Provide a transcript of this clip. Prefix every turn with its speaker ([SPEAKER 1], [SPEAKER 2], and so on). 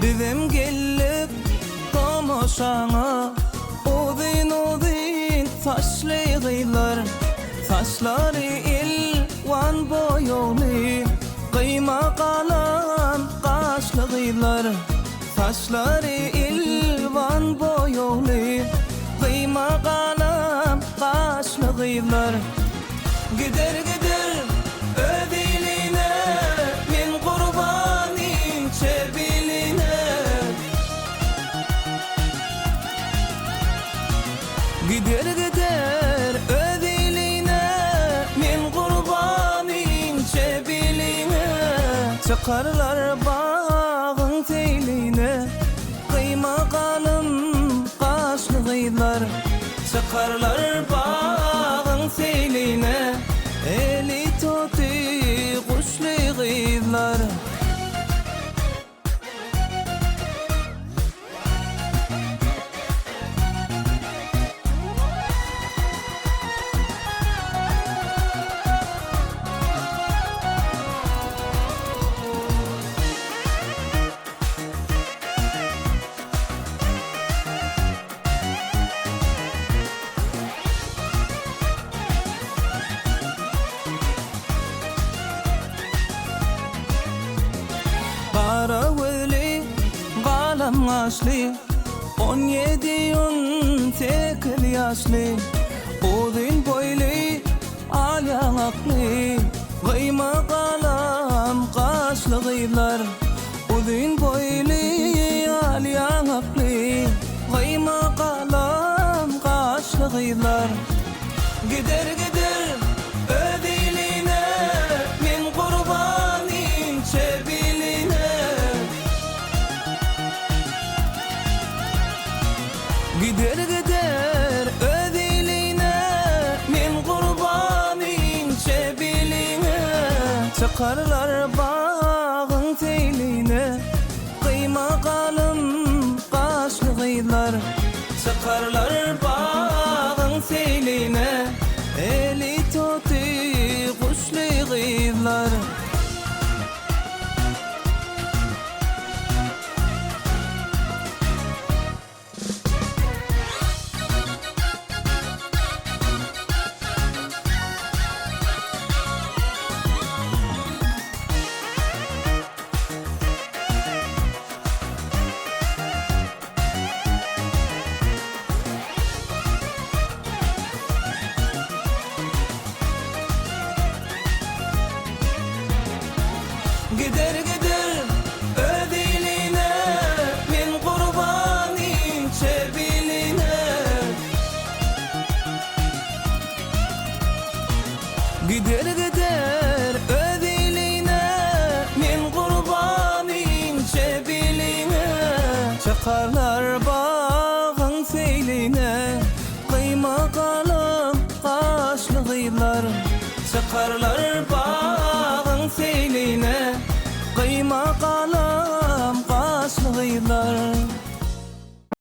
[SPEAKER 1] Bizim gelip tomoşana Udin taşlı gıylar Taşları ilvan boyoli Kıyma kalan kaşlı gıylar Taşları ilvan boyoli Kıyma kalan kaşlı gıylar Gider gider ödiline Min kurbanin çebiline Gider gider ödiline Min kurbanin çebiline Çıkarlar bağın teyline Kıyma kalın kaşlı gıylar Çıkarlar bağın teyline Eli toti kuşlu gıylar Karaveli galam yaşlı 17 tekil yaşlı Udin boylu al yanaklı Kıyma kalam kaşlı gıylar Udin boylu al yanaklı Kıyma kalam kaşlı gıylar Gider gider ödiline Min kurbanin çebiline Gider gider ödiline Min kurbanin çebiline Çıkarlar bağın teyline Kıyma kalın kaşlı gıylar Çıkarlar bağın teyline Eli toti kuşlu gıylar Gider gider ödiline Min kurbanin çebiline Gider gider ödiline Min kurbanin çebiline Çıkarlar bağın teyline Kıyma kalın kaşlı gıylar Çıkarlar bağın teyline Kıyma kalan